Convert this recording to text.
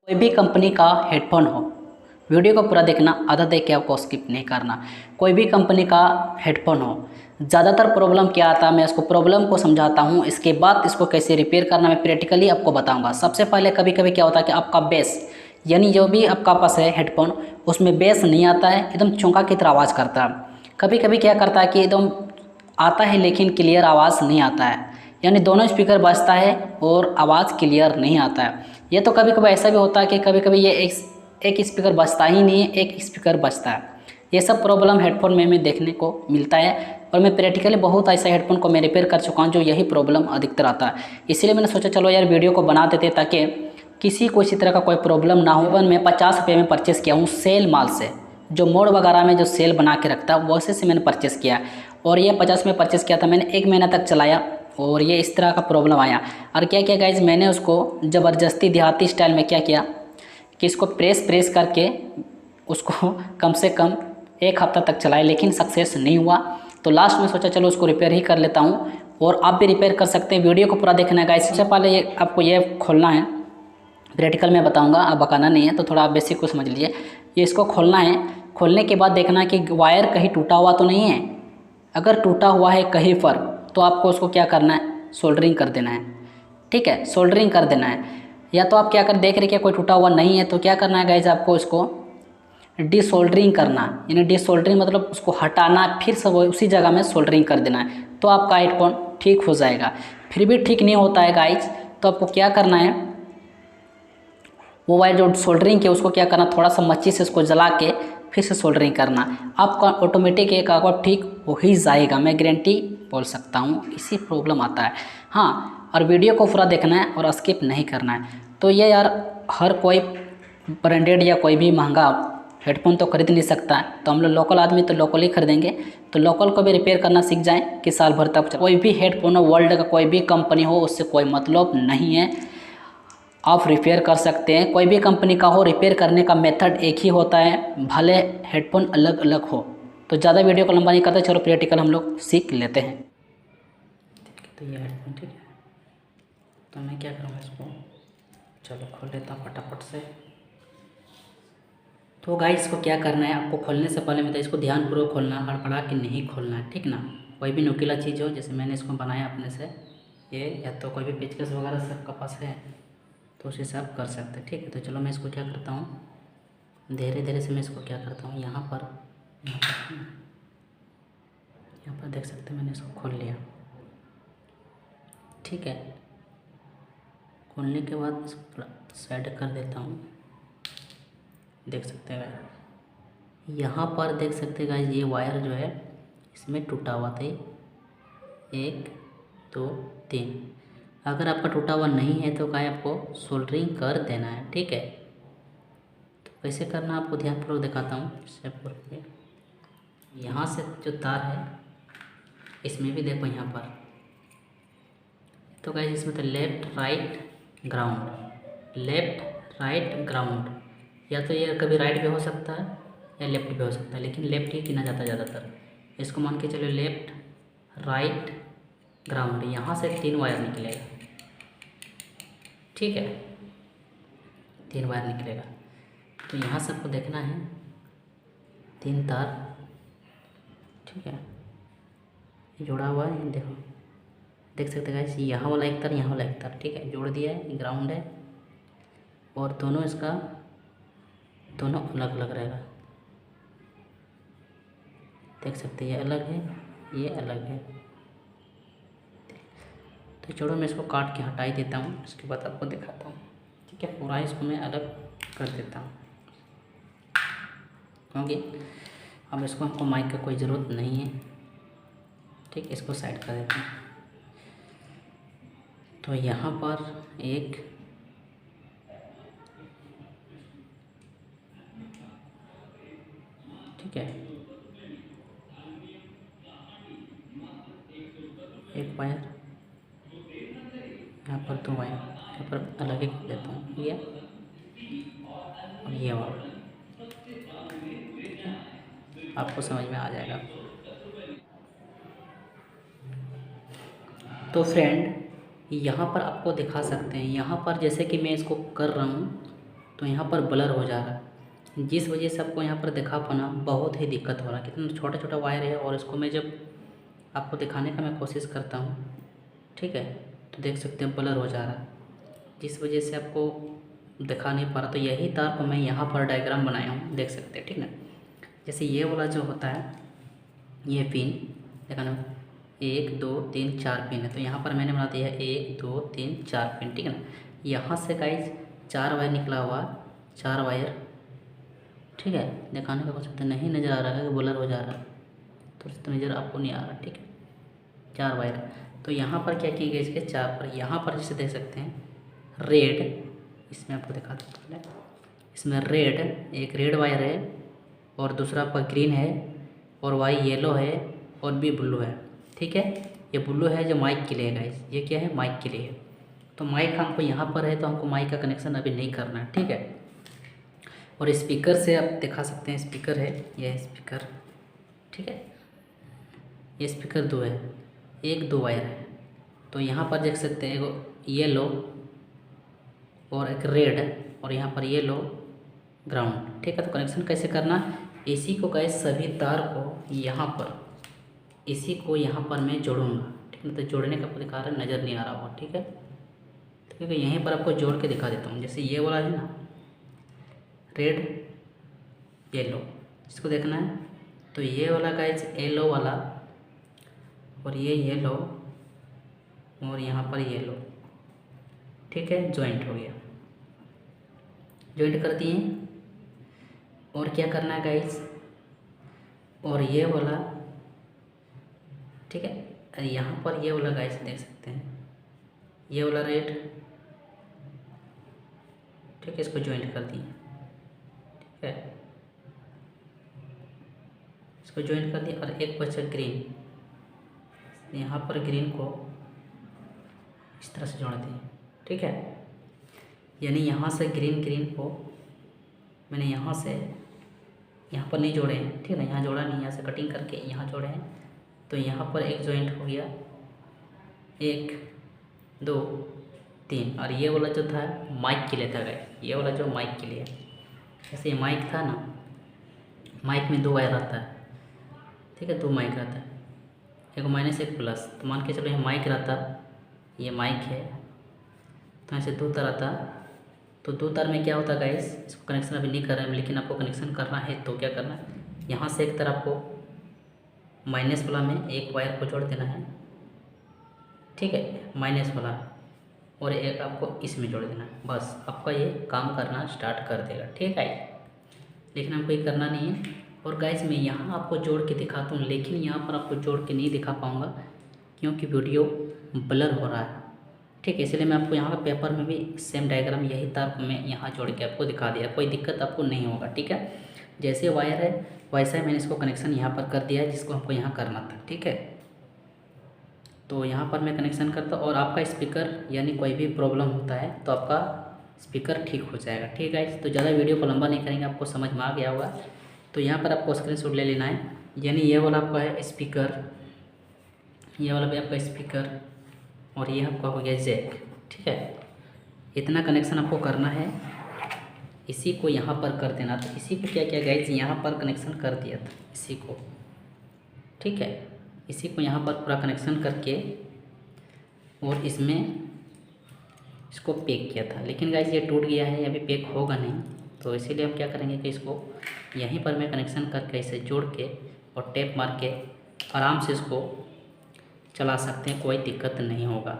कोई भी कंपनी का हेडफोन हो, वीडियो को पूरा देखना, आधा देख के आपको स्किप नहीं करना। कोई भी कंपनी का हेडफोन हो, ज़्यादातर प्रॉब्लम क्या आता है मैं इसको प्रॉब्लम को समझाता हूँ, इसके बाद इसको कैसे रिपेयर करना मैं प्रैक्टिकली आपको बताऊँगा। सबसे पहले कभी कभी क्या होता है कि आपका बेस यानी जो भी आपका पास है हेडफोन, उसमें बेस नहीं आता है, एकदम चौंका की तरह आवाज़ करता है। कभी कभी क्या करता है कि एकदम आता है लेकिन क्लियर आवाज़ नहीं आता है, यानी दोनों स्पीकर बजता है और आवाज़ क्लियर नहीं आता है। ये तो कभी कभी ऐसा भी होता है कि कभी कभी ये एक स्पीकर बजता ही नहीं है, एक स्पीकर बजता है। ये सब प्रॉब्लम हेडफोन में देखने को मिलता है और मैं प्रैक्टिकली बहुत ऐसा हेडफोन को मैं रिपेयर कर चुका हूँ जो यही प्रॉब्लम अधिकतर आता है। इसीलिए मैंने सोचा चलो यार वीडियो को बना देते ताकि किसी को इसी तरह का कोई प्रॉब्लम ना हो। मैं 50 रुपये में परचेज़ किया हूँ सेल माल से, जो मोड़ वगैरह में जो सेल बना के रखता है वैसे से मैंने परचेज़ किया। और ये 50 में परचेज़ किया था मैंने, 1 महीना तक चलाया और ये इस तरह का प्रॉब्लम आया। और क्या किया गाइज, मैंने उसको ज़बरदस्ती देहाती स्टाइल में क्या किया कि इसको प्रेस करके उसको कम से कम 1 हफ्ता तक चलाया, लेकिन सक्सेस नहीं हुआ। तो लास्ट में सोचा चलो उसको रिपेयर ही कर लेता हूँ और आप भी रिपेयर कर सकते हैं। वीडियो को पूरा देखना है गाइज। सबसे पहले ये आपको ये खोलना है, प्रैक्टिकल में बताऊंगा, अब बकाना नहीं है तो थोड़ा आप बेसिक को समझ लीजिए। ये इसको खोलना है, खोलने के बाद देखना है कि वायर कहीं टूटा हुआ तो नहीं है। अगर टूटा हुआ है कहीं पर तो आपको उसको क्या करना है, सोल्डरिंग कर देना है। ठीक है, सोल्डरिंग कर देना है। या तो आप क्या कर देख रहे कि कोई टूटा हुआ नहीं है तो क्या करना है गाइज, आपको इसको डिसोल्डरिंग करना, यानी डिसोल्डरिंग मतलब उसको हटाना, फिर से वो उसी जगह में सोल्डरिंग कर देना है, तो आपका हेडफोन ठीक हो जाएगा। फिर भी ठीक नहीं होता है गाइज, तो आपको क्या करना है, वो वायर जो सोल्डरिंग के उसको क्या करना, थोड़ा सा मच्छी से उसको जला के फिर से सोल्डरिंग करना, आपका ऑटोमेटिक एक आवाज़ ठीक हो ही जाएगा। मैं गारंटी बोल सकता हूँ, इसी प्रॉब्लम आता है। हाँ, और वीडियो को पूरा देखना है और स्किप नहीं करना है। तो ये यार हर कोई ब्रांडेड या कोई भी महंगा हेडफोन तो खरीद नहीं सकता है, तो हम लोग लोकल आदमी तो लोकल ही खरीदेंगे। तो लोकल को भी रिपेयर करना सीख जाएं कि साल भर तक कोई भी हेडफोन हो, वर्ल्ड का कोई भी कंपनी हो, उससे कोई मतलब नहीं है, आप रिपेयर कर सकते हैं। कोई भी कंपनी का हो, रिपेयर करने का मेथड एक ही होता है, भले हेडफोन अलग अलग हो। तो ज़्यादा वीडियो को लंबा नहीं करते, चलो प्रैक्टिकल हम लोग सीख लेते हैं। ठीक है, तो ये हेडफोन ठीक है, तो मैं क्या करूँगा इसको, चलो खोल लेता हूँ फटाफट से। तो गाइस इसको क्या करना है, आपको खोलने से पहले मतलब इसको ध्यानपूर्वक खोलना, हड़बड़ा के नहीं खोलना है, ठीक ना। कोई भी नुकीला चीज़ हो, जैसे मैंने इसको बनाया अपने से, ये या तो कोई भी पेचकस वगैरह सबका पास है तो उसे सब कर सकते हैं। ठीक है, तो चलो मैं इसको क्या करता हूँ, धीरे धीरे से मैं इसको क्या करता हूँ, यहाँ पर देख सकते हैं मैंने इसको खोल लिया। ठीक है, खोलने के बाद इसको थोड़ा साइड कर देता हूँ, देख सकते हैं यहाँ पर, देख सकते हैं गाइस ये वायर जो है इसमें टूटा हुआ था, 1 2 3। अगर आपका टूटा हुआ नहीं है तो गाइस आपको सोल्डरिंग कर देना है। ठीक है, तो कैसे करना आपको ध्यानपूर्वक दिखाता हूँ। स्टेप यहाँ से जो तार है इसमें भी देखो यहाँ पर, तो गाइस इसमें तो left right ground, left right ground, या तो ये कभी राइट भी हो सकता है या लेफ्ट भी हो सकता है, लेकिन लेफ्ट ही गिना जाता है ज़्यादातर। इसको मान के चलो लेफ्ट राइट ग्राउंड, यहाँ से 3 वायर निकलेगा। ठीक है, 3 वायर निकलेगा, तो यहाँ से आपको देखना है 3 तार। ठीक है, जोड़ा हुआ है, देखो देख सकते हैं गाइस, यहाँ वाला एक तार, यहाँ वाला एक तार। ठीक है, जोड़ दिया है, ग्राउंड है, और दोनों इसका दोनों अलग अलग रहेगा। देख सकते हैं ये अलग है, ये अलग है। तो छोड़ो, मैं इसको काट के हटा ही देता हूँ, इसके बाद आपको दिखाता हूँ। ठीक है, पूरा इसको मैं अलग कर देता हूँ, क्योंकि अब इसको हमको माइक का कोई ज़रूरत नहीं है। ठीक, इसको साइड कर देता हूँ। तो यहाँ पर एक ठीक है, एक वायर, यहाँ पर 2 वायर, यहाँ पर अलग ही कर देता हूँ, ये और ये वाला। आपको समझ में आ जाएगा। तो फ्रेंड यहाँ पर आपको दिखा सकते हैं, यहाँ पर जैसे कि मैं इसको कर रहा हूँ, तो यहाँ पर ब्लर हो जा रहा है, जिस वजह से आपको यहाँ पर दिखा पाना बहुत ही दिक्कत हो रहा है। कितना छोटा छोटा वायर है और इसको मैं जब आपको दिखाने का मैं कोशिश करता हूँ, ठीक है, तो देख सकते हैं ब्लर हो जा रहा है, जिस वजह से आपको दिखा नहीं पा रहा। तो यही तार को मैं यहाँ पर डायग्राम बनाया हूँ, देख सकते हैं, ठीक है। जैसे ये वाला जो होता है, ये पिन देखा ना, 1 2 3 4 पिन है, तो यहाँ पर मैंने बना दिया 1 2 3 4 पिन, ठीक है ना। यहाँ से गाइस 4 वायर निकला हुआ, 4 वायर, ठीक है। दिखाने का कोशिश नहीं नज़र आ रहा है, ब्लर हो जा रहा है, तो नज़र आपको नहीं आ रहा, ठीक है। 4 वायर, तो यहाँ पर क्या किए गए इसके 4 पर, यहाँ पर जैसे देख सकते हैं रेड, इसमें आपको दिखा देता हूँ, इसमें रेड, एक रेड वायर है और दूसरा आपका ग्रीन है और वाई येलो है और बी ब्लू है, ठीक है। ये ब्लू है जो माइक के लिए है गाइस, ये क्या है, माइक के लिए है। तो माइक हमको यहाँ पर है, तो हमको माइक का कनेक्शन अभी नहीं करना है, ठीक है। और स्पीकर से आप दिखा सकते हैं, स्पीकर है, यह स्पीकर, ठीक है। ये स्पीकर 2 है, 1 2 वायर है, तो यहाँ पर देख सकते हैं एक येलो और एक रेड और यहाँ पर येलो ग्राउंड, ठीक है। तो कनेक्शन कैसे करना, इसी को गाइस सभी तार को यहाँ पर, इसी को यहाँ पर मैं जोड़ूंगा, ठीक है। तो जोड़ने का दिखा रहा है, नज़र नहीं आ रहा होगा, ठीक है। तो क्योंकि यहीं पर आपको जोड़ के दिखा देता हूँ। जैसे ये वाला है ना, रेड येलो, इसको देखना है, तो ये वाला गाइस येलो वाला और ये येलो और यहाँ पर येलो, ठीक है, जॉइंट हो गया, जॉइंट कर दिए। और क्या करना है गाइस, और ये वाला, ठीक है, यहाँ पर ये वाला गाइस देख सकते हैं, ये वाला रेड, ठीक है, इसको जॉइंट कर दिए, ठीक है, इसको जॉइंट कर दिया। और एक बचा ग्रीन, यहाँ पर ग्रीन को इस तरह से जोड़ दिए, ठीक है। यानी यहाँ से ग्रीन को मैंने यहाँ से यहाँ पर नहीं जोड़े हैं, ठीक है ना, यहाँ जोड़ा नहीं, यहाँ से कटिंग करके यहाँ जोड़े हैं, तो यहाँ पर एक जॉइंट हो गया, 1 2 3। और ये वाला जो था माइक के लिए था गाइस, ये वाला जो माइक के लिए, जैसे ये माइक था ना, माइक में 2 वायर रहता है, ठीक है, 2 माइक रहता है, एक माइनस एक प्लस। तो मान के चलो ये माइक रहता, ये माइक है, तो ऐसे 2 तार आता, तो 2 तार में क्या होता है गाइस, इसको कनेक्शन अभी नहीं कर रहे हैं, लेकिन आपको कनेक्शन करना है तो क्या करना है, यहाँ से एक तरफ आपको माइनस वाला में एक वायर को जोड़ देना है, ठीक है, माइनस वाला, और एक आपको इसमें जोड़ देना है, बस आपका ये काम करना स्टार्ट कर देगा, ठीक है। लेकिन हमको ये करना नहीं है। और गाइस मैं यहाँ आपको जोड़ के दिखाता हूँ, लेकिन यहाँ पर आपको जोड़ के नहीं दिखा पाऊँगा क्योंकि वीडियो ब्लर हो रहा है, ठीक है। इसलिए मैं आपको यहाँ का पेपर में भी सेम डायग्राम, यही तार को मैं यहाँ जोड़ के आपको दिखा दिया, कोई दिक्कत आपको नहीं होगा, ठीक है। जैसे वायर है वैसा ही मैंने इसको कनेक्शन यहाँ पर कर दिया है, जिसको हमको यहाँ करना था, ठीक है। तो यहाँ पर मैं कनेक्शन करता हूँ, और आपका स्पीकर यानी कोई भी प्रॉब्लम होता है तो आपका स्पीकर ठीक हो जाएगा, ठीक है। तो ज़्यादा वीडियो को लंबा नहीं करेंगे, आपको समझ में आ गया होगा। तो यहाँ पर आपको स्क्रीनशॉट ले लेना है, यानी ये वाला आपका है स्पीकर, ये वाला भी आपका स्पीकर, और ये आपका हो गया जैक, ठीक है। इतना कनेक्शन आपको करना है, इसी को यहाँ पर कर देना। तो इसी को क्या किया गाइस, यहाँ पर कनेक्शन कर दिया था इसी को, ठीक है, इसी को यहाँ पर पूरा कनेक्शन करके और इसमें इसको पैक किया था। लेकिन गाइस ये टूट गया है, अभी पैक होगा नहीं, तो इसीलिए हम क्या करेंगे कि इसको यहीं पर मैं कनेक्शन करके इसे जोड़ के और टेप मार के आराम से इसको चला सकते हैं, कोई दिक्कत नहीं होगा।